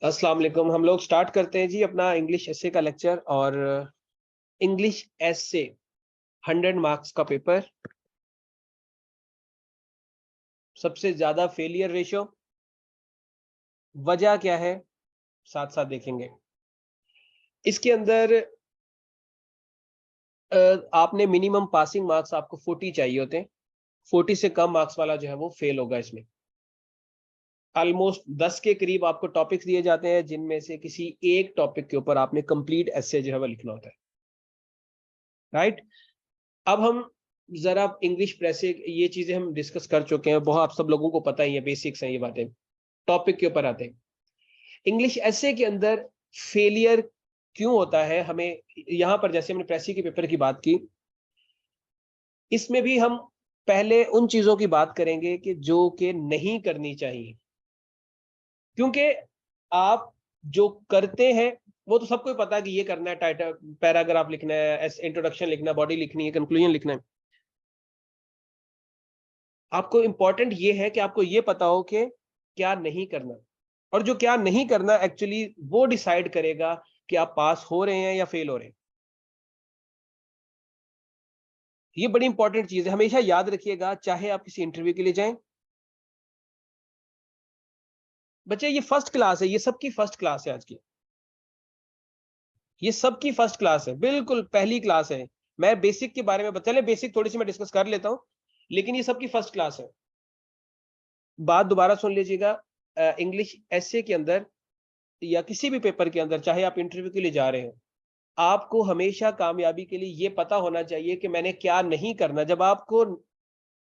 अस्सलाम वालेकुम। हम लोग स्टार्ट करते हैं जी अपना इंग्लिश एसे का लेक्चर। और इंग्लिश एसे 100 मार्क्स का पेपर, सबसे ज्यादा फेलियर रेशो, वजह क्या है, साथ साथ देखेंगे। इसके अंदर आपने मिनिमम पासिंग मार्क्स आपको 40 चाहिए होते हैं। 40 से कम मार्क्स वाला जो है वो फेल होगा। इसमें ऑलमोस्ट 10 के करीब आपको टॉपिक्स दिए जाते हैं, जिनमें से किसी एक टॉपिक के ऊपर आपने कंप्लीट एसे जो है वो लिखना होता है। राइट। अब हम जरा इंग्लिश प्रेसे, ये चीजें हम डिस्कस कर चुके हैं, बहुत आप सब लोगों को पता ही है, बेसिक्स हैं ये बातें। टॉपिक के ऊपर आते हैं। इंग्लिश एसे के अंदर फेलियर क्यों होता है हमें, यहां पर जैसे हमने प्रेसी के पेपर की बात की, इसमें भी हम पहले उन चीजों की बात करेंगे कि जो कि नहीं करनी चाहिए। क्योंकि आप जो करते हैं वो तो सबको ही पता है कि ये करना है, टाइटल पैराग्राफ लिखना है, इंट्रोडक्शन लिखना है, बॉडी लिखनी है, कंक्लूजन लिखना है। आपको इंपॉर्टेंट ये है कि आपको ये पता हो कि क्या नहीं करना, और जो क्या नहीं करना एक्चुअली वो डिसाइड करेगा कि आप पास हो रहे हैं या फेल हो रहे हैं। ये बड़ी इंपॉर्टेंट चीज है, हमेशा याद रखिएगा, चाहे आप किसी इंटरव्यू के लिए जाएं। बच्चे ये फर्स्ट क्लास है, ये सबकी फर्स्ट क्लास है आज की। ये सबकी फर्स्ट क्लास है, बिल्कुल पहली क्लास है। मैं बेसिक के बारे में चले बेसिक थोड़ी सी मैं डिस्कस कर लेता हूं, लेकिन ये सबकी फर्स्ट क्लास है। बात दोबारा सुन लीजिएगा। इंग्लिश एसे के अंदर या किसी भी पेपर के अंदर, चाहे आप इंटरव्यू के लिए जा रहे हो, आपको हमेशा कामयाबी के लिए ये पता होना चाहिए कि मैंने क्या नहीं करना। जब आपको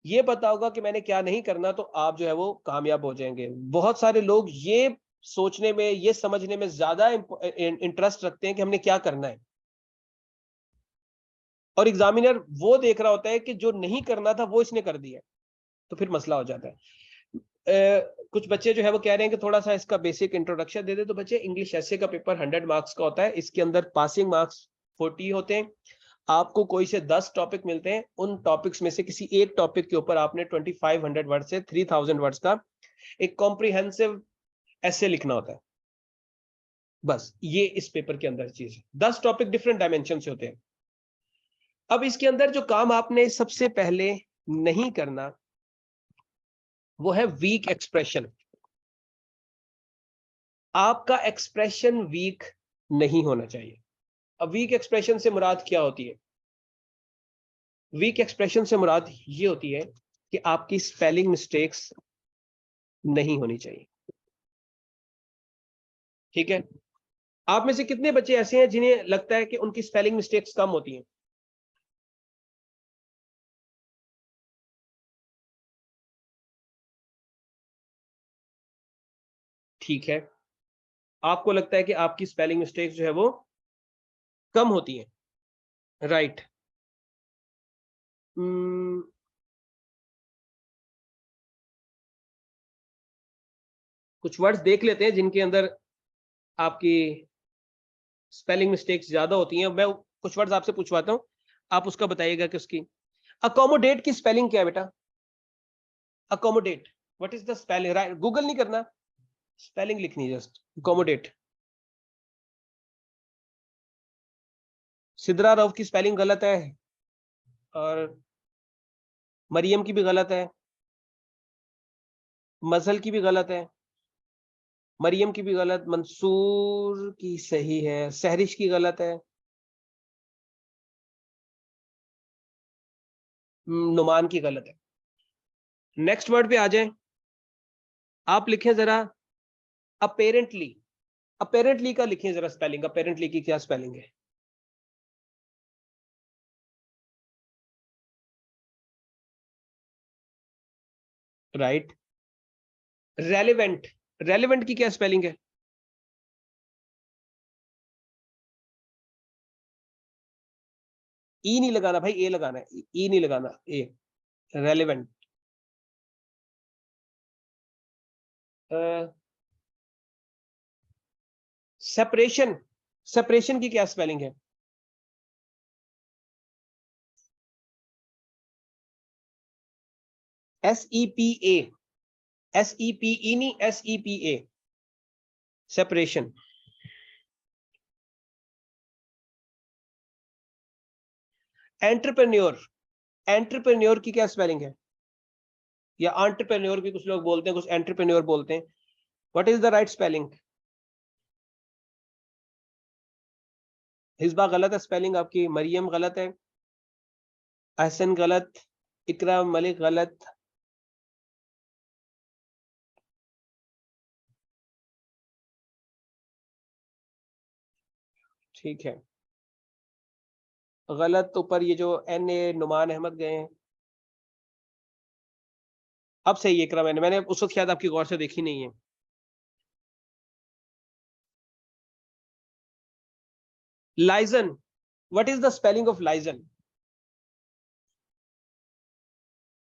ये पता होगा कि मैंने क्या नहीं करना, तो आप जो है वो कामयाब हो जाएंगे। बहुत सारे लोग ये सोचने में, ये समझने में ज्यादा इंटरेस्ट रखते हैं कि हमने क्या करना है, और एग्जामिनर वो देख रहा होता है कि जो नहीं करना था वो इसने कर दिया, तो फिर मसला हो जाता है। कुछ बच्चे जो है वो कह रहे हैं कि थोड़ा सा इसका बेसिक इंट्रोडक्शन दे दे। तो बच्चे, इंग्लिश एसे का पेपर 100 मार्क्स का होता है। इसके अंदर पासिंग मार्क्स 40 होते हैं। आपको कोई से 10 टॉपिक मिलते हैं, उन टॉपिक्स में से किसी एक टॉपिक के ऊपर आपने 2500 वर्ड से 3000 वर्ड्स का एक कॉम्प्रिहेंसिव एसे लिखना होता है। बस ये इस पेपर के अंदर चीज है। 10 टॉपिक डिफरेंट डायमेंशन से होते हैं। अब इसके अंदर जो काम आपने सबसे पहले नहीं करना, वो है वीक एक्सप्रेशन। आपका एक्सप्रेशन वीक नहीं होना चाहिए। अब वीक एक्सप्रेशन से मुराद क्या होती है? वीक एक्सप्रेशन से मुराद ये होती है कि आपकी स्पेलिंग मिस्टेक्स नहीं होनी चाहिए। ठीक है। आप में से कितने बच्चे ऐसे हैं जिन्हें लगता है कि उनकी स्पेलिंग मिस्टेक्स कम होती हैं? ठीक है। आपको लगता है कि आपकी स्पेलिंग मिस्टेक्स जो है वो कम होती हैं। राइट। कुछ वर्ड्स देख लेते हैं जिनके अंदर आपकी स्पेलिंग मिस्टेक्स ज्यादा होती हैं। मैं कुछ वर्ड्स आपसे पूछवाता हूं, आप उसका बताइएगा कि उसकी। अकोमोडेट की स्पेलिंग क्या है बेटा? Accommodate, what is the spelling? Right, Google नहीं करना, स्पेलिंग लिखनी है जस्ट। अकोमोडेट। सिद्रा रव की स्पेलिंग गलत है, और मरियम की भी गलत है, मजहल की भी गलत है, मरियम की भी गलत, मंसूर की सही है, सहरिश की गलत है, नुमान की गलत है। नेक्स्ट वर्ड पे आ जाए। आप लिखें जरा अपेरेंटली। अपेरेंटली का लिखें जरा स्पेलिंग। अपेरेंटली की क्या स्पेलिंग है? राइट। रेलिवेंट। रेलिवेंट की क्या स्पेलिंग है? ई नहीं लगाना भाई, ए लगाना है। ई नहीं लगाना, ए। रेलिवेंट। सेपरेशन। सेपरेशन की क्या स्पेलिंग है? S E P A. S E P E नहीं, S E P A. Separation. Entrepreneur, entrepreneur की क्या स्पेलिंग है? या एंटरप्रेन्योर भी कुछ लोग बोलते हैं, कुछ एंटरप्रेन्योर बोलते हैं। What is the right spelling? हिस्बा गलत है स्पेलिंग आपकी, मरियम गलत है, अहसन गलत, इकरा मलिक गलत, ठीक है गलत। तो पर ये जो एन ए नुमान अहमद गए हैं, अब सही है इकरा। मैंने उस वक्त शायद आपकी गौर से देखी नहीं है। Liaison, what is the spelling of liaison?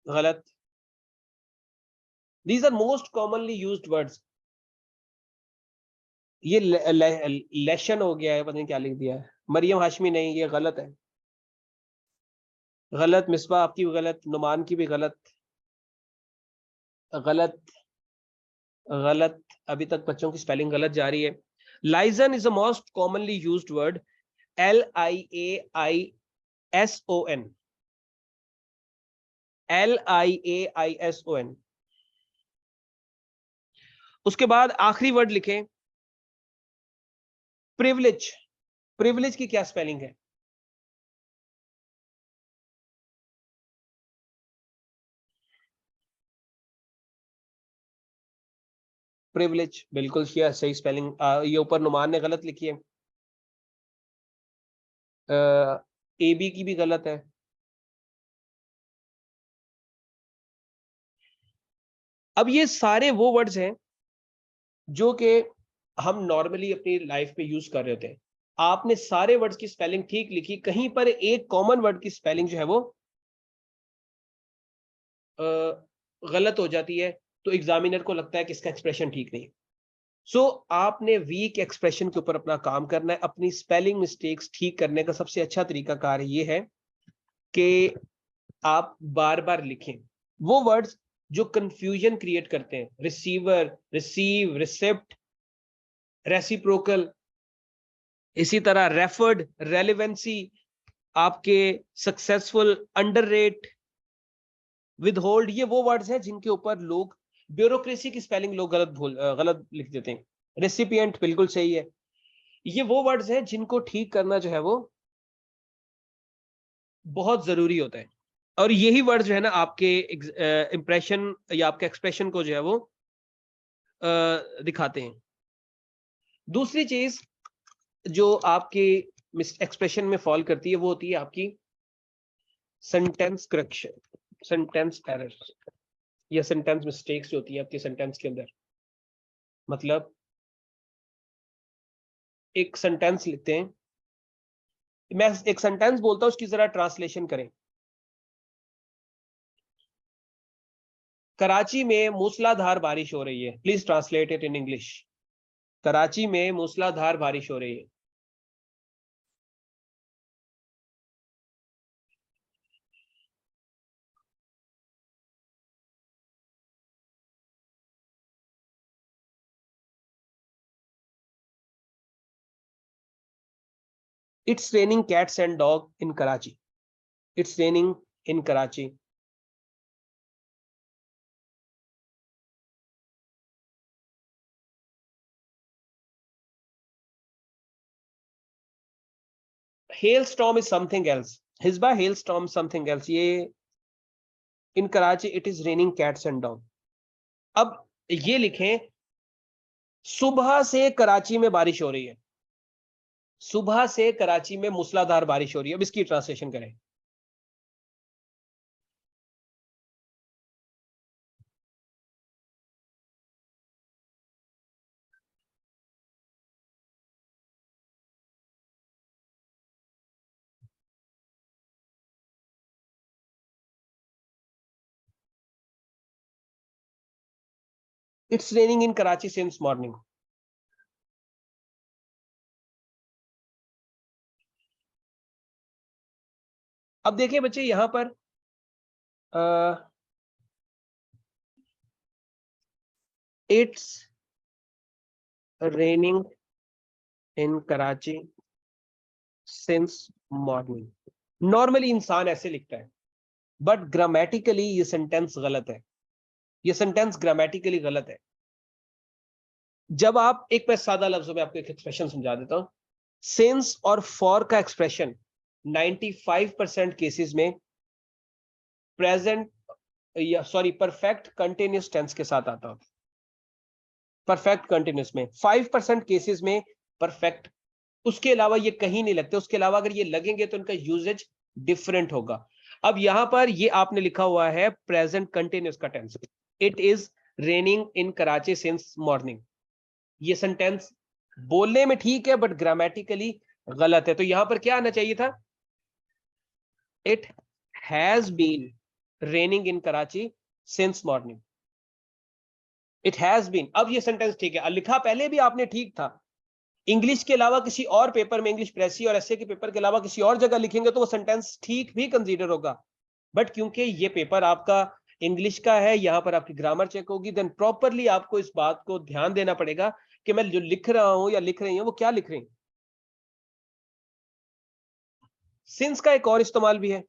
गलत। These are most commonly used words. ये लेशन हो गया है, पता नहीं क्या लिख दिया है। मरियम हाशमी नहीं, ये गलत है। गलत। मिसबा आपकी भी गलत, नुमान की भी गलत। गलत। गलत। अभी तक बच्चों की स्पेलिंग गलत जा रही है। Liaison is the most commonly used word, LIAISON, LIAISON। उसके बाद आखिरी वर्ड लिखें, प्रिविलेज। प्रिविलेज की क्या स्पेलिंग है? प्रिविलेज, बिल्कुल किया सही स्पेलिंग। ये ऊपर नुमान ने गलत लिखी है। AB की भी गलत है। अब ये सारे वो वर्ड्स हैं जो कि हम नॉर्मली अपनी लाइफ में यूज कर रहे होते हैं। आपने सारे वर्ड्स की स्पेलिंग ठीक लिखी, कहीं पर एक कॉमन वर्ड की स्पेलिंग जो है वो गलत हो जाती है, तो एग्जामिनर को लगता है कि इसका एक्सप्रेशन ठीक नहीं है। सो आपने वीक एक्सप्रेशन के ऊपर अपना काम करना है। अपनी स्पेलिंग मिस्टेक्स ठीक करने का सबसे अच्छा तरीका कार ये है कि आप बार बार लिखें वो वर्ड्स जो कंफ्यूजन क्रिएट करते हैं। रिसीवर, रिसीव, रिसेप्ट, रेसिप्रोकल, इसी तरह रेफर्ड, रेलिवेंसी, आपके सक्सेसफुल, अंडररेट, विदहोल्ड, ये वो वर्ड्स हैं जिनके ऊपर लोग, ब्यूरोक्रेसी की स्पेलिंग लोग गलत लिख देते हैं। रेसिपिएंट बिल्कुल सही है। ये वो वर्ड्स हैं जिनको ठीक करना जो है वो बहुत जरूरी होता है, और यही वर्ड जो है ना आपके इंप्रेशन या आपके एक्सप्रेशन को जो है वो दिखाते हैं। दूसरी चीज जो आपके एक्सप्रेशन में फॉल करती है वो होती है आपकी सेंटेंस करेक्शन, सेंटेंस एरर या सेंटेंस मिस्टेक्स जो होती है आपके सेंटेंस के अंदर। मतलब एक सेंटेंस लिखते हैं, मैं एक सेंटेंस बोलता हूं, उसकी जरा ट्रांसलेशन करें। कराची में मूसलाधार बारिश हो रही है, please translate it in English. Karachi में मूसलाधार बारिश हो रही है। It's raining cats and dog in Karachi. It's raining in Karachi. Hailstorm is something else. Hisba hailstorm something else. ये in Karachi it is raining cats and dog. अब ये लिखें, सुबह से कराची में बारिश हो रही है। सुबह से कराची में मूसलाधार बारिश हो रही है। अब इसकी ट्रांसलेशन करें। It's raining in Karachi since morning. अब देखिए बच्चे यहां पर it's raining in Karachi since morning. Normally इंसान ऐसे लिखता है, बट ग्रामेटिकली ये सेंटेंस गलत है। ये सेंटेंस ग्रामेटिकली गलत है। जब आप एक, मैं सादा लफ्जों में आपको एक एक्सप्रेशन समझा देता हूं। सिंस और फॉर का एक्सप्रेशन 95% केसेस में प्रेजेंट या सॉरी परफेक्ट कंटिन्यूस टेंस के साथ आता है। परफेक्ट कंटिन्यूस में 5% केसेस में परफेक्ट, उसके अलावा ये कहीं नहीं लगते। उसके अलावा अगर ये लगेंगे तो इनका यूजेज डिफरेंट होगा। अब यहां पर ये आपने लिखा हुआ है प्रेजेंट कंटिन्यूस का tense, it is raining in Karachi since morning. ये सेंटेंस बोलने में ठीक है बट ग्रामेटिकली गलत है। तो यहां पर क्या आना चाहिए था, it has been raining in Karachi since morning. It has been. अब ये सेंटेंस ठीक है, लिखा पहले भी आपने ठीक था। इंग्लिश के अलावा किसी और पेपर में, इंग्लिश प्रेसी और एसए के पेपर के अलावा किसी और जगह लिखेंगे तो वो सेंटेंस ठीक भी कंसीडर होगा। बट क्योंकि ये पेपर आपका इंग्लिश का है, यहां पर आपकी ग्रामर चेक होगी, देन प्रॉपरली आपको इस बात को ध्यान देना पड़ेगा कि मैं जो लिख रहा हूं या लिख रही हूं वो क्या लिख रही हूं। सिंस का एक और इस्तेमाल भी है।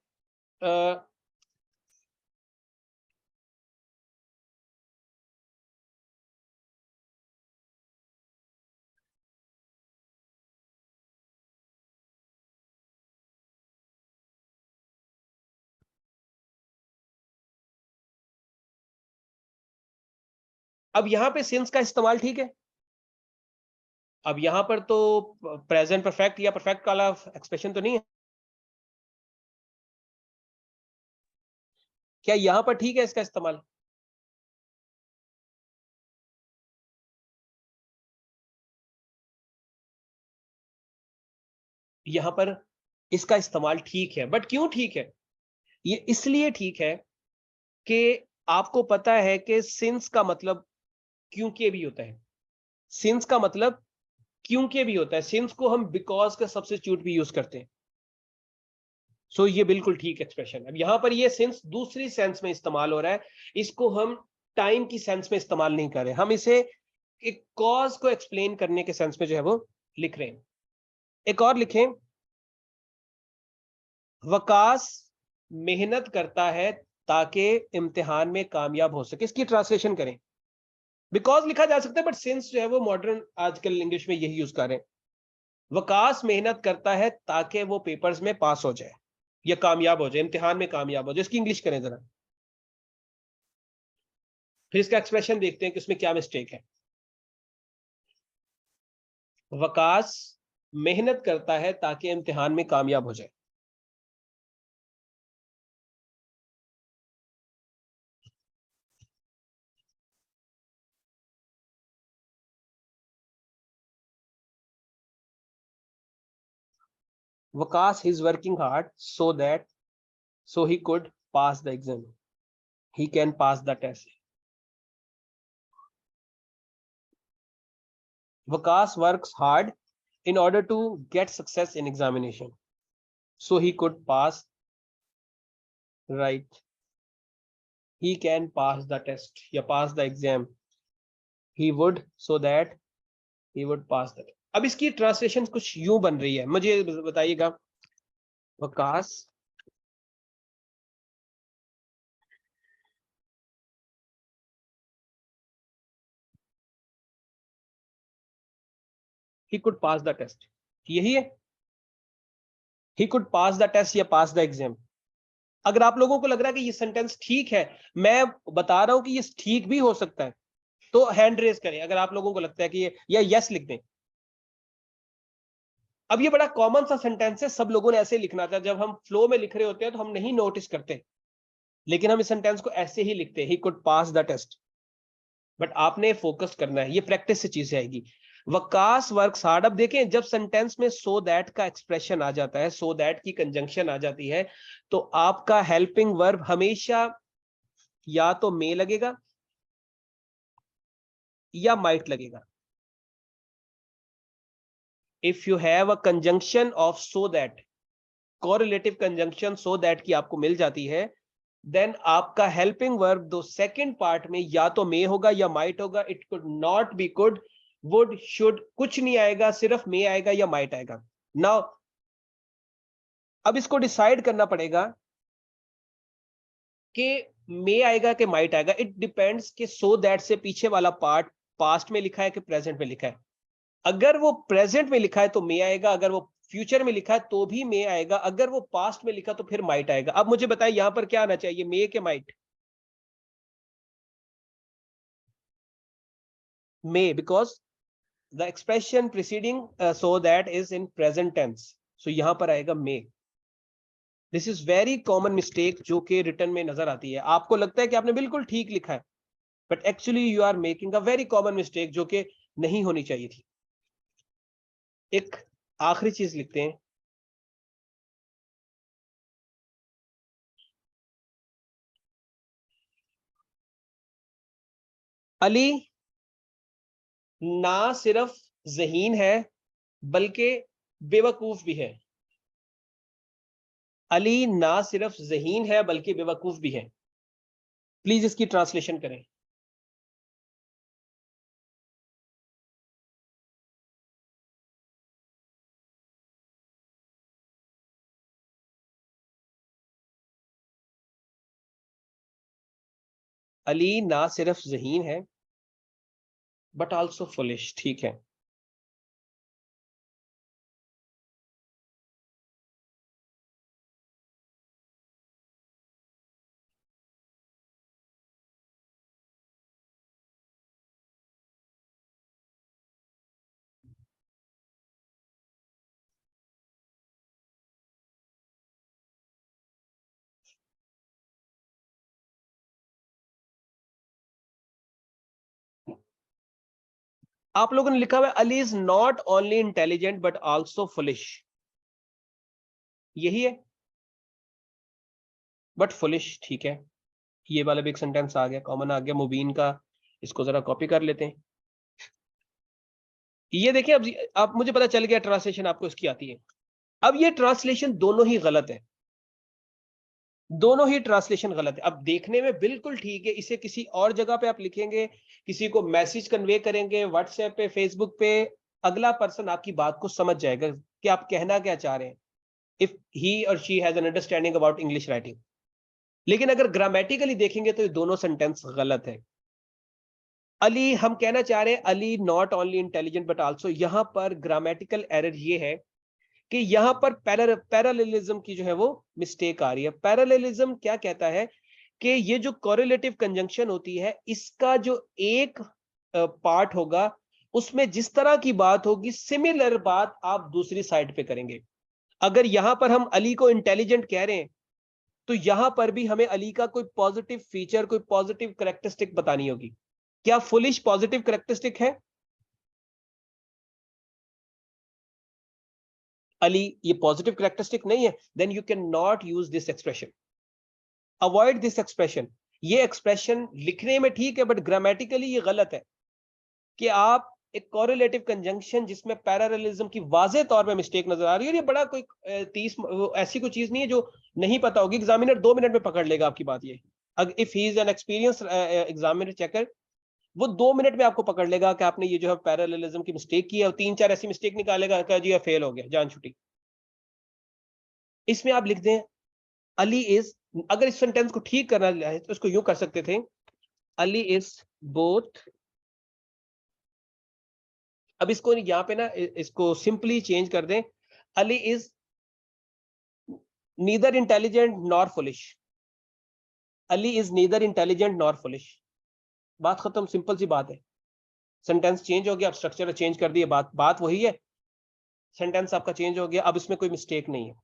अब यहां पे सिंस का इस्तेमाल ठीक है। अब यहां पर तो प्रेजेंट परफेक्ट या परफेक्ट वाला एक्सप्रेशन तो नहीं है। क्या यहां पर ठीक है इसका इस्तेमाल? यहां पर इसका इस्तेमाल ठीक है, बट क्यों ठीक है? ये इसलिए ठीक है कि आपको पता है कि सिंस का मतलब क्योंकि भी होता है। सिंस का मतलब क्योंकि भी होता है। सिंस को हम बिकॉज का सब्स्टिट्यूट भी यूज करते हैं। सो ये बिल्कुल ठीक एक्सप्रेशन है। अब यहां पर ये सिंस दूसरी सेंस में इस्तेमाल हो रहा है, इसको हम टाइम की सेंस में इस्तेमाल नहीं कर रहे, हम इसे एक कॉज को एक्सप्लेन करने के सेंस में जो है वो लिख रहे हैं। एक और लिखें, वकास मेहनत करता है ताकि इम्तिहान में कामयाब हो सके। इसकी ट्रांसलेशन करें। बिकॉज लिखा जा सकता है बट सिंस जो है वो मॉडर्न आजकल इंग्लिश में यही यूज कर रहे हैं। वकास मेहनत करता है ताकि वो पेपर्स में पास हो जाए या कामयाब हो जाए, इम्तिहान में कामयाब हो जाए। इसकी इंग्लिश करें जरा, फिर इसका एक्सप्रेशन देखते हैं कि उसमें क्या मिस्टेक है। वकास मेहनत करता है ताकि इम्तिहान में कामयाब हो जाए। Waqas is working hard so he could pass the exam. He can pass the test. Vakas works hard in order to get success in examination, so he could pass. Right, he can pass the test या pass the exam. He would, so that he would pass that. अब इसकी translation कुछ यूं बन रही है, मुझे बताइएगा। Waqas he could pass the test, यही है। he could pass the test या pass the exam। अगर आप लोगों को लग रहा है कि ये सेंटेंस ठीक है, मैं बता रहा हूं कि ये ठीक भी हो सकता है, तो हैंड रेज करें अगर आप लोगों को लगता है कि ये, या यस लिख दें। अब ये बड़ा कॉमन सा सेंटेंस है, सब लोगों ने ऐसे लिखना था। जब हम फ्लो में लिख रहे होते हैं तो हम नहीं नोटिस करते, लेकिन हम इस सेंटेंस को ऐसे ही लिखते हैं, he could pass the test. But आपने फोकस करना है, ये प्रैक्टिस से चीज आएगी। Waqas works hard. अब देखें, जब सेंटेंस में सो दैट का एक्सप्रेशन आ जाता है, सो दैट की कंजंक्शन आ जाती है, तो आपका हेल्पिंग वर्ब हमेशा या तो मे लगेगा या माइट लगेगा। If you have a conjunction of so that, correlative conjunction so that की आपको मिल जाती है, देन आपका हेल्पिंग वर्ब दो सेकंड पार्ट में या तो मे होगा या माइट होगा। It could not be could, would, should, कुछ नहीं आएगा, सिर्फ मे आएगा या माइट आएगा। नाउ अब इसको डिसाइड करना पड़ेगा कि मे आएगा कि माइट आएगा। इट डिपेंड्स कि सो दैट से पीछे वाला पार्ट पास्ट में लिखा है कि प्रेजेंट में लिखा है। अगर वो प्रेजेंट में लिखा है तो मे आएगा, अगर वो फ्यूचर में लिखा है तो भी मे आएगा, अगर वो पास्ट में लिखा तो फिर माइट आएगा। अब मुझे बताइए यहां पर क्या आना चाहिए, मे के might? May, because the expression preceding so that is in present tense, so यहां पर आएगा may. This is very common mistake जो कि रिटर्न में नजर आती है। आपको लगता है कि आपने बिल्कुल ठीक लिखा है, but actually you are making a very common mistake जो कि नहीं होनी चाहिए थी। एक आखिरी चीज लिखते हैं, अली ना सिर्फ ज़हीन है बल्कि बेवकूफ भी है। अली ना सिर्फ ज़हीन है बल्कि बेवकूफ भी है। प्लीज इसकी ट्रांसलेशन करें। अली ना सिर्फ ज़हीन है बट आल्सो फुलिश, ठीक है। आप लोगों ने लिखा हुआ है Ali is not only intelligent but also foolish, यही है, बट फुलिश, ठीक है। ये वाला भी एक सेंटेंस आ गया, कॉमन आ गया मुबीन का। इसको जरा कॉपी कर लेते हैं। ये देखिए, अब मुझे पता चल गया ट्रांसलेशन आपको इसकी आती है। अब ये ट्रांसलेशन दोनों ही गलत है, दोनों ही ट्रांसलेशन गलत है। अब देखने में बिल्कुल ठीक है, इसे किसी और जगह पे आप लिखेंगे, किसी को मैसेज कन्वे करेंगे व्हाट्सएप पे, फेसबुक पे, अगला पर्सन आपकी बात को समझ जाएगा कि आप कहना क्या चाह रहे हैं, इफ ही और she has an understanding about English writing. लेकिन अगर ग्रामेटिकली देखेंगे तो ये दोनों सेंटेंस गलत है। अली, हम कहना चाह रहे हैं Ali not only intelligent but also, यहां पर ग्रामेटिकल एरर ये है कि यहां पर पैरेललिज्म की जो है वो मिस्टेक आ रही है। पैरेललिज्म क्या कहता है कि ये जो कोरिलेटिव कंजंक्शन होती है, इसका जो एक पार्ट होगा उसमें जिस तरह की बात होगी, सिमिलर बात आप दूसरी साइड पे करेंगे। अगर यहां पर हम अली को इंटेलिजेंट कह रहे हैं तो यहां पर भी हमें अली का कोई पॉजिटिव फीचर, कोई पॉजिटिव करेक्टरिस्टिक बतानी होगी। क्या फुलिश पॉजिटिव करेक्टरिस्टिक है? अली ये पॉजिटिव करेक्टरिस्टिक नहीं है, then you can not use this expression, avoid this expression. ये एक्सप्रेशन लिखने में ठीक है बट ग्रामेटिकली ये गलत है कि आप एक कोरिलेटिव कंजंक्शन जिसमें पैरेललिज्म की वाजे तौर पे मिस्टेक नजर आ रही है, और ये बड़ा कोई 30 ऐसी कोई चीज नहीं है जो नहीं पता होगी। एग्जामिनर 2 मिनट में पकड़ लेगा आपकी बात। ये if he is an experience examiner checker, वो 2 मिनट में आपको पकड़ लेगा कि आपने ये जो है पैरेललिज्म की मिस्टेक की है, और 3-4 ऐसी मिस्टेक निकालेगा कि जी फेल हो गया, जान छुट्टी। इसमें आप लिख दें अली इज, अगर इस सेंटेंस को ठीक करना है तो इसको यूं कर सकते थे, अली इज बोथ। अब इसको यहां पे ना इसको सिंपली चेंज कर दें, Ali is neither intelligent nor foolish. Ali is neither intelligent nor foolish, बात खत्म, सिंपल सी बात है। सेंटेंस चेंज हो गया, अब स्ट्रक्चर चेंज कर दिए, बात बात वही है, सेंटेंस आपका चेंज हो गया, अब इसमें कोई मिस्टेक नहीं है।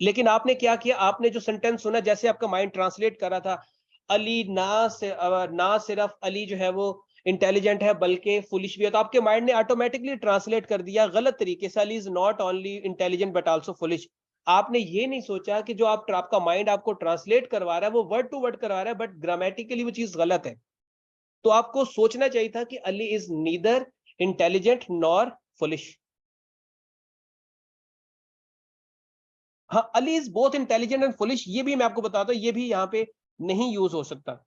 लेकिन आपने क्या किया, आपने जो सेंटेंस सुना, जैसे आपका माइंड ट्रांसलेट कर रहा था, अली ना सिर्फ अली जो है वो इंटेलिजेंट है बल्कि फुलिश भी है, तो आपके माइंड ने ऑटोमेटिकली ट्रांसलेट कर दिया गलत तरीके से, Ali is not only intelligent but also foolish. आपने ये नहीं सोचा कि जो आपका माइंड आपको ट्रांसलेट करवा रहा है वो वर्ड टू वर्ड करवा रहा है, बट ग्रामेटिकली वो चीज गलत है। तो आपको सोचना चाहिए था कि Ali is neither intelligent nor foolish. हाँ, Ali is both intelligent and foolish, ये भी मैं आपको बताता हूं, ये भी यहाँ पे नहीं यूज हो सकता।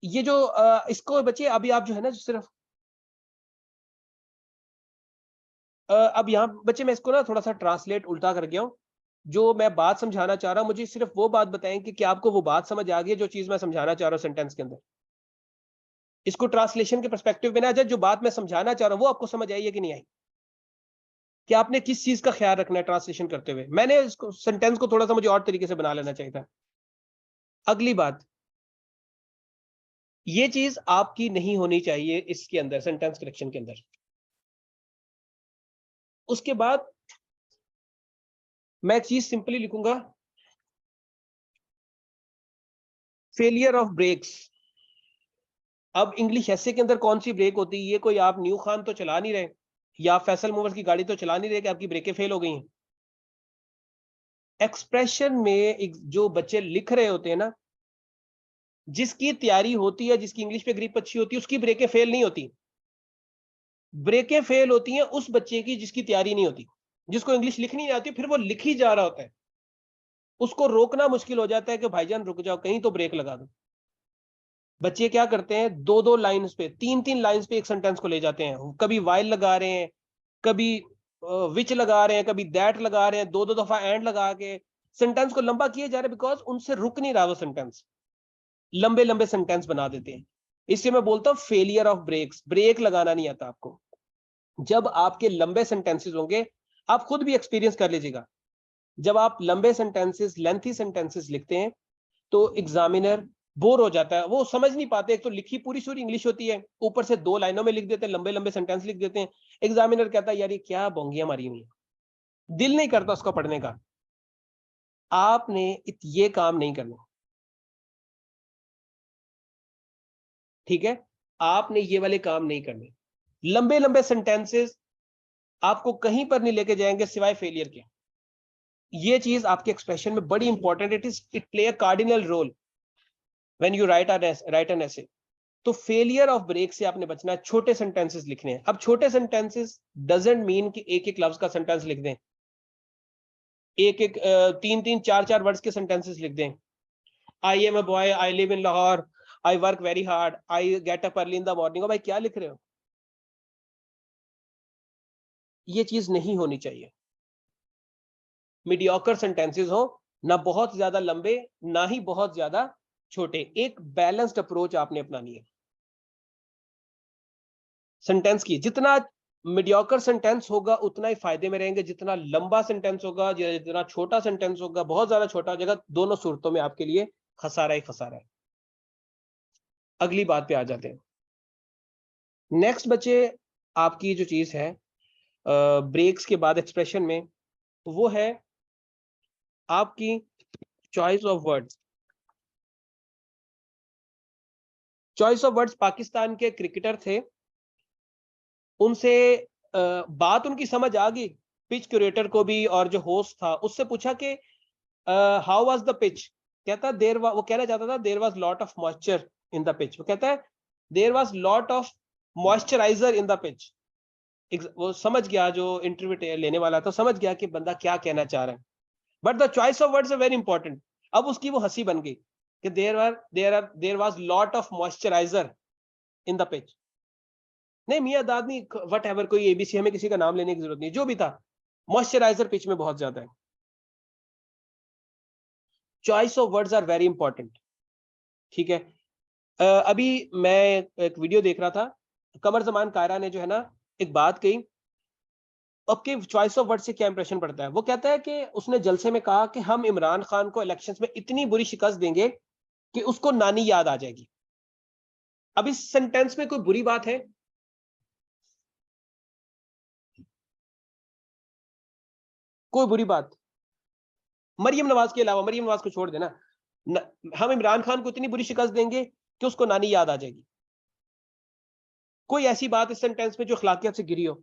ये जो इसको बच्चे अभी आप जो है ना सिर्फ अब यहाँ बच्चे मैं इसको ना थोड़ा सा ट्रांसलेट उल्टा कर गया हूँ। जो मैं बात समझाना चाह रहा हूँ, मुझे सिर्फ वो बात बताएं कि क्या आपको वो बात समझ आ गई है जो चीज मैं समझाना चाह रहा हूँ सेंटेंस के अंदर। इसको ट्रांसलेशन के पर्सपेक्टिव में ना, जो बात मैं समझाना चाह रहा हूँ वो आपको समझ आई है कि नहीं आई? कि आपने किस चीज का ख्याल रखना है ट्रांसलेशन करते हुए? मैंने इसको सेंटेंस को थोड़ा सा मुझे और तरीके से बना लेना चाहिए था। अगली बात, ये चीज आपकी नहीं होनी चाहिए इसके अंदर, सेंटेंस करेक्शन के अंदर। उसके बाद मैं एक चीज सिंपली लिखूंगा, फेलियर ऑफ ब्रेक्स। अब इंग्लिश ऐसे के अंदर कौन सी ब्रेक होती है? ये कोई आप न्यू खान तो चला नहीं रहे, या फैसल मूवर्स की गाड़ी तो चला नहीं रहे कि आपकी ब्रेकें फेल हो गई हैं। एक्सप्रेशन में एक जो बच्चे लिख रहे होते हैं ना, जिसकी तैयारी होती है, जिसकी इंग्लिश पे ग्रिप अच्छी होती है, उसकी ब्रेकें फेल नहीं होती। ब्रेकें फेल होती हैं उस बच्चे की जिसकी तैयारी नहीं होती, जिसको इंग्लिश लिखनी नहीं आती, फिर वो लिख ही जा रहा होता है। उसको रोकना मुश्किल हो जाता है कि भाईजान रुक जाओ, कहीं तो ब्रेक लगा दो। बच्चे क्या करते हैं, दो दो लाइन्स पे, तीन तीन लाइन्स पे एक सेंटेंस को ले जाते हैं। कभी वाइल लगा रहे हैं, कभी विच लगा रहे हैं, कभी दैट लगा रहे हैं, दो दो दफा एंड लगा के सेंटेंस को लंबा किए जा रहे हैं, बिकॉज उनसे रुक नहीं रहा वो सेंटेंस। लंबे लंबे सेंटेंस बना देते हैं। इससे मैं बोलता हूं फेलियर ऑफ ब्रेक्स। ब्रेक लगाना नहीं आता आपको। जब आपके लंबे सेंटेंसेस होंगे, आप खुद भी एक्सपीरियंस कर लीजिएगा, जब आप लंबे सेंटेंसेस, लेंथी सेंटेंसेस लिखते हैं तो एग्जामिनर बोर हो जाता है, वो समझ नहीं पाते। एक तो लिखी पूरी सूरी इंग्लिश होती है, ऊपर से दो लाइनों में लिख देते हैं, लंबे लंबे सेंटेंस लिख देते हैं। एग्जामिनर कहता है यार ये क्या बोंगियां मारी हुई है, दिल नहीं करता उसको पढ़ने का। आपने ये काम नहीं करना, ठीक है? आपने ये वाले काम नहीं करने। लंबे लंबे सेंटेंसेस आपको कहीं पर नहीं लेके जाएंगे सिवाय फेलियर के। ये चीज आपके एक्सप्रेशन में बड़ी important, it play a cardinal role when you write an essay. तो फेलियर ऑफ ब्रेक से आपने बचना है, छोटे सेंटेंसेस लिखने हैं। अब छोटे सेंटेंसेस डजंट मीन कि एक एक लफ्ज का सेंटेंस लिख दें, एक एक तीन तीन चार चार वर्ड्स के सेंटेंसेस लिख दें। I am a boy, I live in Lahore, I work very hard, I get up early in the morning. भाई क्या लिख रहे हो? ये चीज नहीं होनी चाहिए। मीडियोकर सेंटेंसेस हो, ना बहुत ज्यादा लंबे ना ही बहुत ज्यादा छोटे। एक बैलेंस्ड अप्रोच आपने अपनानी है सेंटेंस की। जितना मीडियोकर सेंटेंस होगा उतना ही फायदे में रहेंगे, जितना लंबा सेंटेंस होगा, जितना छोटा सेंटेंस होगा, बहुत ज्यादा छोटा हो जाएगा, दोनों सूरतों में आपके लिए खसारा ही खसारा है। अगली बात पे आ जाते हैं। नेक्स्ट बच्चे, आपकी जो चीज है ब्रेक्स के बाद एक्सप्रेशन में, वो है आपकी choice of words. Choice of words Pakistan के क्रिकेटर थे, उनसे बात उनकी समझ आ गई, पिच क्यूरेटर को भी, और जो होस्ट था उससे पूछा कि हाउ वाज द पिच। कहता वो कहना चाहता था there was lot of moisture in the pitch. वो कहता है there was lot of moisturiser in the pitch. वो समझ गया, जो इंटरव्यू लेने वाला था समझ गया कि बंदा क्या कहना चाह रहा है, but the choice of words are very important. अब उसकी वो हंसी बन गई कि there was lot of moisturiser in the pitch. नहीं मियाँ दादनी वट एवर, कोई एबीसी, हमें किसी का नाम लेने की जरूरत नहीं, जो भी था, मॉइस्चराइजर पिच में बहुत ज्यादा है। Choice of words are very important, ठीक है? अभी मैं एक वीडियो देख रहा था, कमर जमान कायरा ने जो है ना एक बात कही, आपके चॉइस ऑफ वर्ड से क्या इंप्रेशन पड़ता है? वो कहता है कि उसने जलसे में कहा कि हम इमरान खान को इलेक्शंस में इतनी बुरी शिकस्त देंगे कि उसको नानी याद आ जाएगी। अब इस सेंटेंस में कोई बुरी बात है? कोई बुरी बात? मरियम नवाज के अलावा, मरियम नवाज को छोड़ देना, हम इमरान खान को इतनी बुरी शिकस्त देंगे कि उसको नानी याद आ जाएगी। कोई ऐसी बात इस सेंटेंस में जो अखलाकियत से गिरी हो?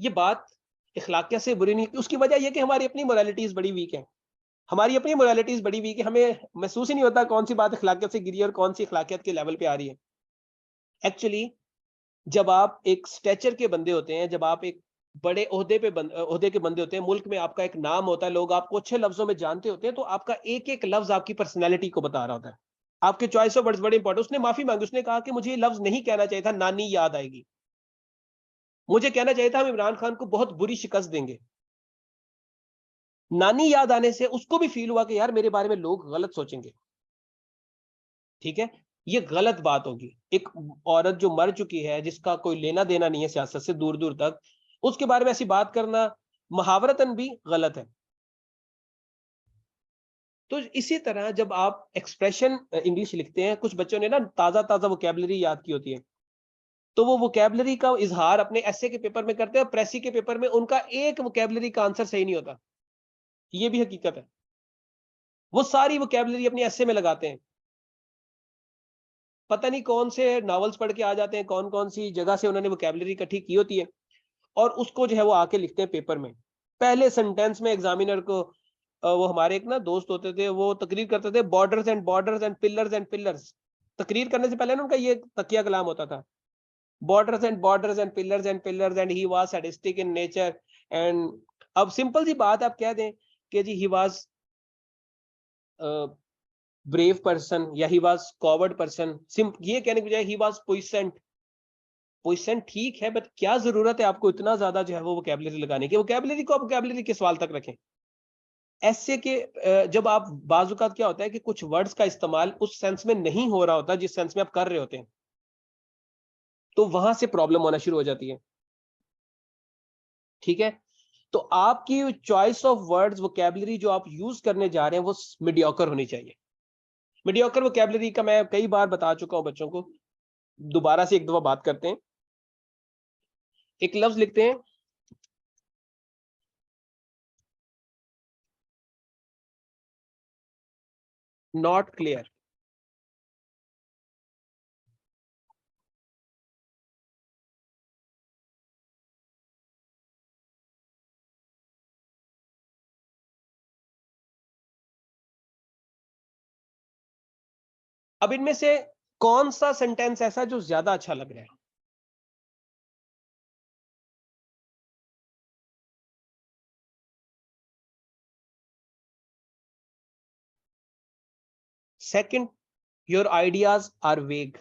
ये बात अखलाकियत से बुरी नहीं, उसकी वजह यह कि हमारी अपनी मोरालिटीज बड़ी वीक है। हमारी अपनी मोरालिटीज बड़ी वीक है, हमें महसूस ही नहीं होता कौन सी बात अखलाकियत से गिरी है और कौन सी अखलाकियत के लेवल पे आ रही है। एक्चुअली जब आप एक स्टेचर के बंदे होते हैं, जब आप एक बड़े ओहदे के बंदे होते हैं, मुल्क में आपका एक नाम होता है, लोग आपको अच्छे लफ्जों में जानते होते हैं, तो आपका एक एक लफ्ज आपकी पर्सनैलिटी को बता रहा होता है। आपके चॉइस ऑफ वर्ड्स बड़े इंपॉर्टेंट। उसने माफी मांगी, उसने कहा कि मुझे ये लफ्ज नहीं कहना चाहिए था, नानी याद आएगी, मुझे कहना चाहिए था हम इमरान खान को बहुत बुरी शिकस्त देंगे। नानी याद आने से उसको भी फील हुआ कि यार मेरे बारे में लोग गलत सोचेंगे। ठीक है, ये गलत बात होगी। एक औरत जो मर चुकी है, जिसका कोई लेना देना नहीं है सियासत से दूर दूर तक, उसके बारे में ऐसी बात करना मुहावरतन भी गलत है। तो इसी तरह जब आप एक्सप्रेशन इंग्लिश लिखते हैं, कुछ बच्चों ने ना ताजा ताजा वोकैबुलरी याद की होती है, तो वो वोकैबुलरी का इजहार अपने एसे के पेपर में करते हैं, और प्रेसी के पेपर में उनका एक वोकैबुलरी का आंसर सही नहीं होता। ये भी हकीकत है। वो सारी वोकैबुलरी अपनी एसे में लगाते हैं, पता नहीं कौन से नॉवेल्स पढ़ के आ जाते हैं, कौन कौन सी जगह से उन्होंने वोकैबुलरी इकट्ठी की होती है, और उसको जो है वो आके लिखते हैं पेपर में। पहले सेंटेंस में एग्जामिनर को वो हमारे एक ना दोस्त होते थे, वो तकरीर करते थे, borders and pillars and pillars. तकरीर करने से पहले ना उनका ये तकिया कलाम होता था, borders and pillars and he was sadistic in nature. And अब सिंपल सी बात आप कह दें कि जी ही वाज ब्रेव पर्सन या ही वाज कॉवर्ड पर्सन, ये कहने की बजाय ही वाज पुइसेंट। पोजीशन ठीक है, बट क्या जरूरत है आपको इतना ज्यादा जो है वो वोकैबुलरी लगाने की? वोकैबुलरी को आप वोकैबुलरी के सवाल तक रखें। ऐसे के जब आप बाजुकात क्या होता है कि कुछ वर्ड्स का इस्तेमाल उस सेंस में नहीं हो रहा होता जिस सेंस में आप कर रहे होते हैं, तो वहां से प्रॉब्लम होना शुरू हो जाती है। ठीक है, तो आपकी चॉइस ऑफ वर्ड्स, वोकैबुलरी जो आप यूज करने जा रहे हैं वो मीडियोकर होनी चाहिए। मीडियोकर वोकैबुलरी का मैं कई बार बता चुका हूं बच्चों को, दोबारा से एक दफा बात करते हैं। एक लफ्ज लिखते हैं, नॉट क्लियर। अब इनमें से कौन सा सेंटेंस ऐसा जो ज्यादा अच्छा लग रहा है? सेकंड, योर आइडियाज आर वेग।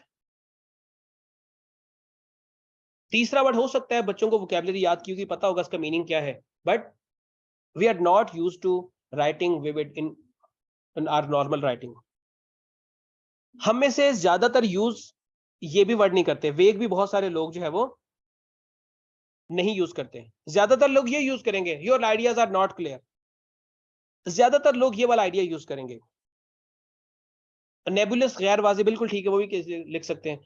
तीसरा वर्ड हो सकता है बच्चों को वोकैबुलरी याद की होगी, पता होगा इसका मीनिंग क्या है, but we are not used to writing vivid in our normal writing. हम में से ज्यादातर यूज ये भी वर्ड नहीं करते, वेग भी बहुत सारे लोग जो है वो नहीं यूज करते। ज्यादातर लोग ये यूज करेंगे, your ideas are not clear, ज्यादातर लोग ये वाला आइडिया यूज करेंगे। नेबुलस, गैर वाज़ेह, बिल्कुल ठीक है, वो भी लिख सकते हैं।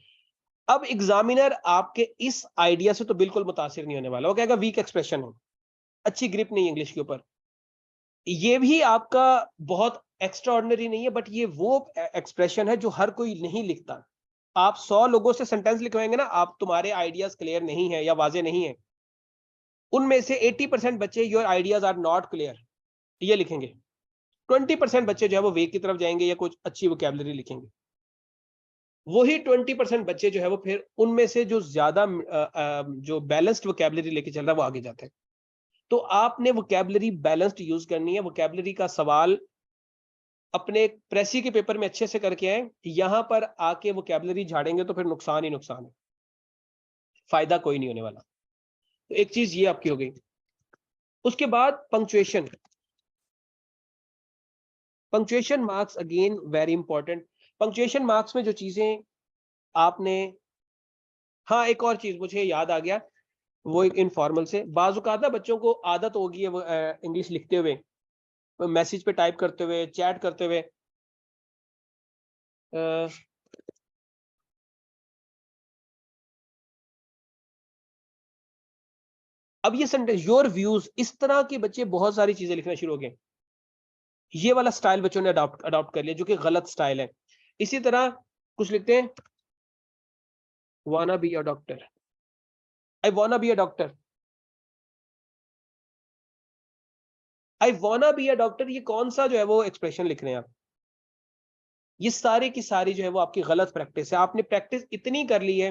अब एग्जामिनर आपके इस आइडिया से तो बिल्कुल मुतासिर नहीं होने वाला, वो कहेगा वीक एक्सप्रेशन है, अच्छी ग्रिप नहीं इंग्लिश के ऊपर। ये भी आपका बहुत एक्स्ट्रा ऑर्डिनरी नहीं है, बट ये वो एक्सप्रेशन है जो हर कोई नहीं लिखता। आप 100 लोगों से सेंटेंस लिखवाएंगे ना, आप तुम्हारे आइडियाज क्लियर नहीं है या वाजे नहीं है, उनमें से 80% बच्चे your ideas are not clear ये लिखेंगे। 20% बच्चे जो है वो वे की तरफ जाएंगे या कुछ अच्छी वोकैबुलरी लिखेंगे। वही 20% बच्चे जो है वो फिर उनमें से जो ज्यादा जो बैलेंस्ड वोकैबुलरी लेके चल रहा है वो आगे जाते हैं। तो आपने वोकैबुलरी बैलेंस्ड यूज करनी है। वोकैबुलरी का सवाल अपने प्रेसी के पेपर में अच्छे से करके आए, यहां पर आके वोकैबुलरी झाड़ेंगे तो फिर नुकसान ही नुकसान है, फायदा कोई नहीं होने वाला। तो एक चीज ये आपकी हो गई। उसके बाद punctuation. Punctuation marks again very important. Punctuation marks में जो चीजें आपने, हाँ एक और चीज मुझे याद आ गया, वो एक इनफॉर्मल से बाजुकाता बच्चों को आदत होगी है इंग्लिश लिखते हुए, मैसेज पे टाइप करते हुए, चैट करते हुए, अब ये सेंटेंस योर व्यूज, इस तरह के बच्चे बहुत सारी चीजें लिखना शुरू हो गए। ये वाला स्टाइल बच्चों ने अडॉप्ट कर लिया, जो कि गलत स्टाइल है। इसी तरह कुछ लिखते हैं, wanna be a doctor, I wanna be a doctor, I wanna be a doctor, ये कौन सा जो है वो एक्सप्रेशन लिख रहे हैं आप? ये सारी की सारी जो है वो आपकी गलत प्रैक्टिस है। आपने प्रैक्टिस इतनी कर ली है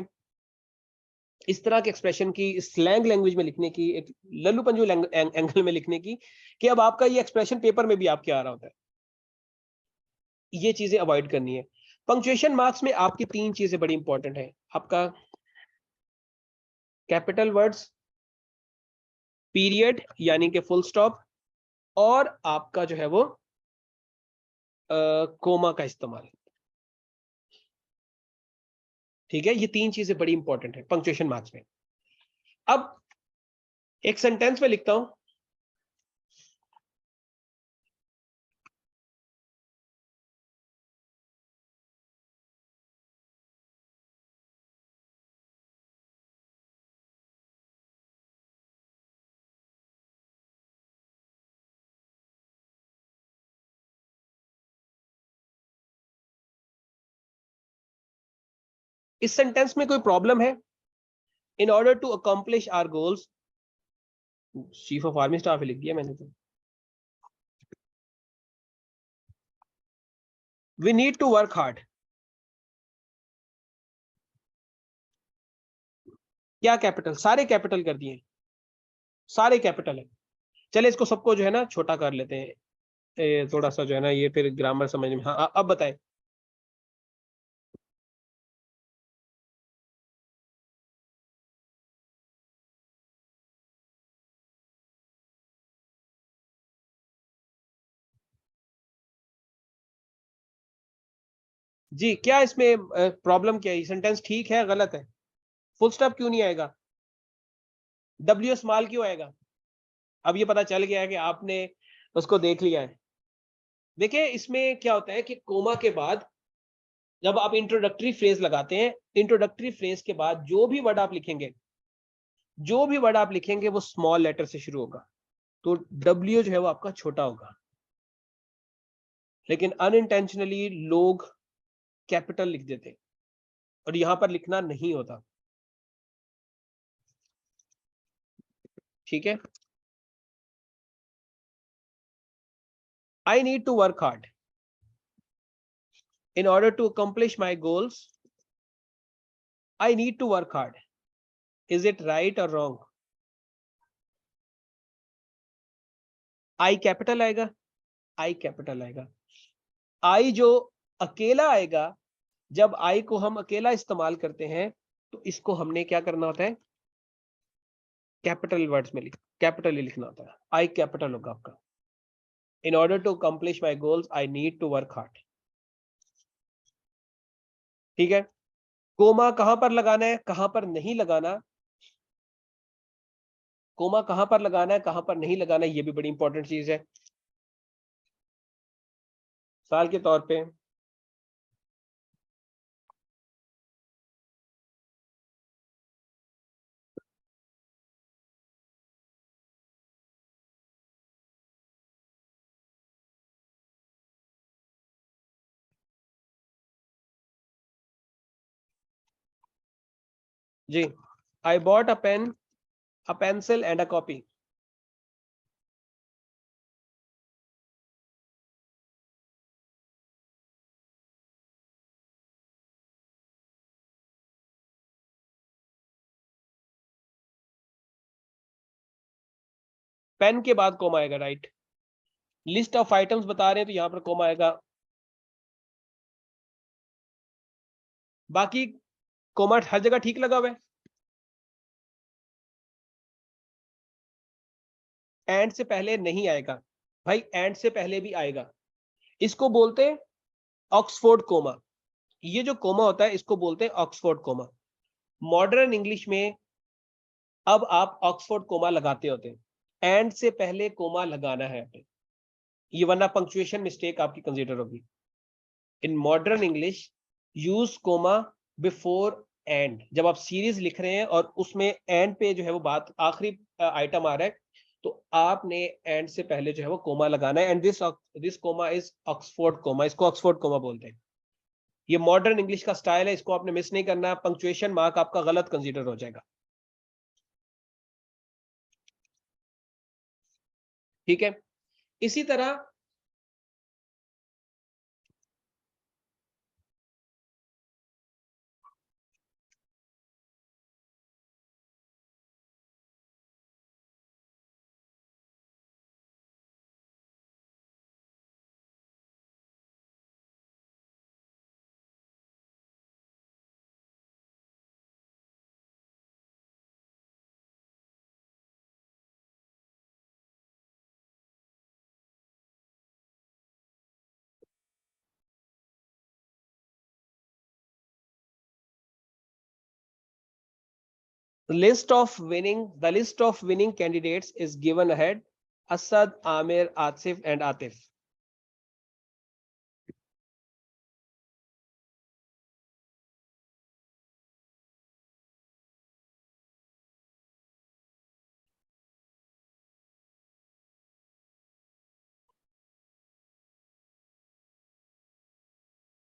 इस तरह के एक्सप्रेशन की, स्लैंग लैंग्वेज में लिखने की, एक लल्लू पंजू एंगल में लिखने की, कि अब आपका ये एक्सप्रेशन पेपर में भी आपके आ रहा होता है। ये चीजें अवॉइड करनी है। पंक्चुएशन मार्क्स में आपकी 3 चीजें बड़ी इंपॉर्टेंट है। आपका कैपिटल वर्ड्स, पीरियड यानी कि फुल स्टॉप, और आपका जो है वो कोमा का इस्तेमाल। ठीक है, ये 3 चीजें बड़ी इंपॉर्टेंट है पंक्चुएशन मार्क्स में। अब एक सेंटेंस में लिखता हूं, इस सेंटेंस में कोई प्रॉब्लम है? In order to accomplish our goals, chief of army staff लिख दिया मैंने तो। We need to work hard, क्या कैपिटल? सारे कैपिटल कर दिए, सारे कैपिटल है। चले इसको सबको जो है ना छोटा कर लेते हैं, थोड़ा सा जो है ना, ये फिर ग्रामर समझ में। हाँ, अब बताएं। जी, क्या इसमें प्रॉब्लम क्या है? सेंटेंस ठीक है, गलत है? फुल स्टॉप क्यों नहीं आएगा? डब्ल्यू स्मॉल क्यों आएगा? अब ये पता चल गया है कि आपने उसको देख लिया है। देखिए, इसमें क्या होता है कि कोमा के बाद जब आप इंट्रोडक्टरी फ्रेज लगाते हैं, इंट्रोडक्टरी फ्रेज के बाद जो भी वर्ड आप लिखेंगे, जो भी वर्ड आप लिखेंगे वो स्मॉल लेटर से शुरू होगा, तो डब्ल्यू जो है वो आपका छोटा होगा। लेकिन अनइंटेंशनली लोग कैपिटल लिख देते हैं और यहां पर लिखना नहीं होता। ठीक है, I need to work hard in order to accomplish my goals. I need to work hard. Is it right or wrong? I capital आएगा, आई कैपिटल आएगा। आई जो अकेला आएगा, जब आई को हम अकेला इस्तेमाल करते हैं तो इसको हमने क्या करना होता है? कैपिटल वर्ड्स में कैपिटल ही लिखना होता है। आई कैपिटल होगा आपका। In order to accomplish my goals I need to work hard. ठीक है, कोमा कहां पर लगाना है, कहां पर नहीं लगाना, कोमा कहां पर लगाना है, कहां पर नहीं लगाना है, ये भी बड़ी इंपॉर्टेंट चीज है। साल के तौर पे जी, I bought a pen, a pencil and a copy. Pen के बाद कोमा आएगा, राइट। लिस्ट ऑफ आइटम्स बता रहे हैं तो यहां पर कोमा आएगा। बाकी कोमा हर जगह ठीक लगा हुआ है। एंड से पहले नहीं आएगा भाई, एंड से पहले भी आएगा। इसको बोलते हैं ऑक्सफोर्ड कोमा। ये जो कोमा होता है इसको बोलते हैं ऑक्सफोर्ड कोमा। मॉडर्न इंग्लिश में अब आप ऑक्सफोर्ड कोमा लगाते होते हैं, एंड से पहले कोमा लगाना है आपने, ये वरना पंक्चुएशन मिस्टेक आपकी कंसीडर होगी। In modern English use comma before and. जब आप सीरीज लिख रहे हैं और उसमें एंड पे जो है वो बात, आखिरी आइटम आ रहा है, तो आपने एंड से पहले जो है वो कोमा लगाना है। And this comma is Oxford comma, इसको ऑक्सफोर्ड कोमा बोलते हैं। ये मॉडर्न इंग्लिश का स्टाइल है, इसको आपने मिस नहीं करना। पंक्चुएशन मार्क आपका गलत कंसीडर हो जाएगा। ठीक है, इसी तरह The list of winning candidates is given ahead. Asad, Amir, Atif and Atif.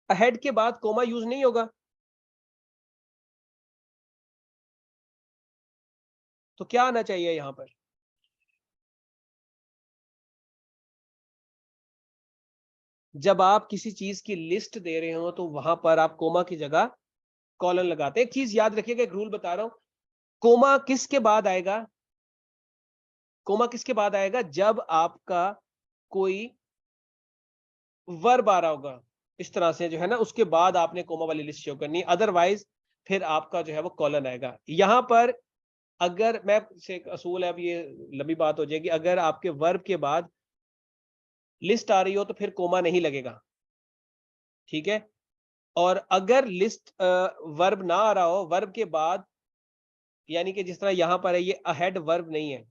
Ahead के बाद कोमा यूज नहीं होगा, तो क्या आना चाहिए यहां पर? जब आप किसी चीज की लिस्ट दे रहे हो तो वहां पर आप कोमा की जगह कॉलन लगाते हैं। एक चीज याद रखिएगा, एक रूल बता रहा हूं, कोमा किसके बाद आएगा? कोमा किसके बाद आएगा? जब आपका कोई वर्ब आ रहा होगा इस तरह से, जो है ना, उसके बाद आपने कोमा वाली लिस्ट शो करनी है, अदरवाइज फिर आपका जो है वो कॉलन आएगा। यहां पर अगर मैं से एक असूल है, अब ये लंबी बात हो जाएगी, अगर आपके वर्ब के बाद लिस्ट आ रही हो तो फिर कोमा नहीं लगेगा, ठीक है? और अगर लिस्ट वर्ब ना आ रहा हो, वर्ब के बाद, यानी कि जिस तरह यहां पर है ये अहेड वर्ब नहीं है,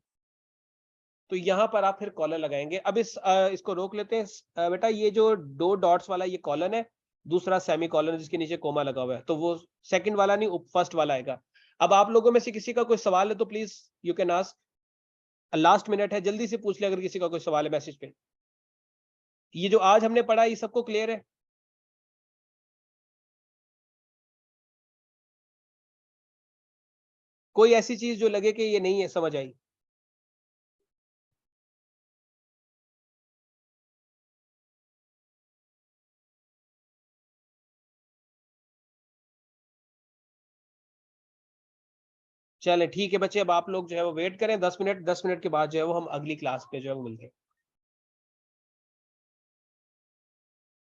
तो यहां पर आप फिर कॉलन लगाएंगे। अब इसको रोक लेते हैं। बेटा ये जो दो डॉट्स वाला ये कॉलन है, दूसरा सेमी कॉलन जिसके नीचे कोमा लगा हुआ है, तो वो सेकंड वाला नहीं, फर्स्ट वाला आएगा। अब आप लोगों में से किसी का कोई सवाल है तो please you can ask, last minute है, जल्दी से पूछ ले अगर किसी का कोई सवाल है मैसेज पे। ये जो आज हमने पढ़ा ये सबको क्लियर है? कोई ऐसी चीज जो लगे कि ये नहीं है समझ आई? चले ठीक है बच्चे, अब आप लोग जो है वो वेट करें 10 मिनट, 10 मिनट के बाद जो है वो हम अगली क्लास पे जो है वो मिलते हैं।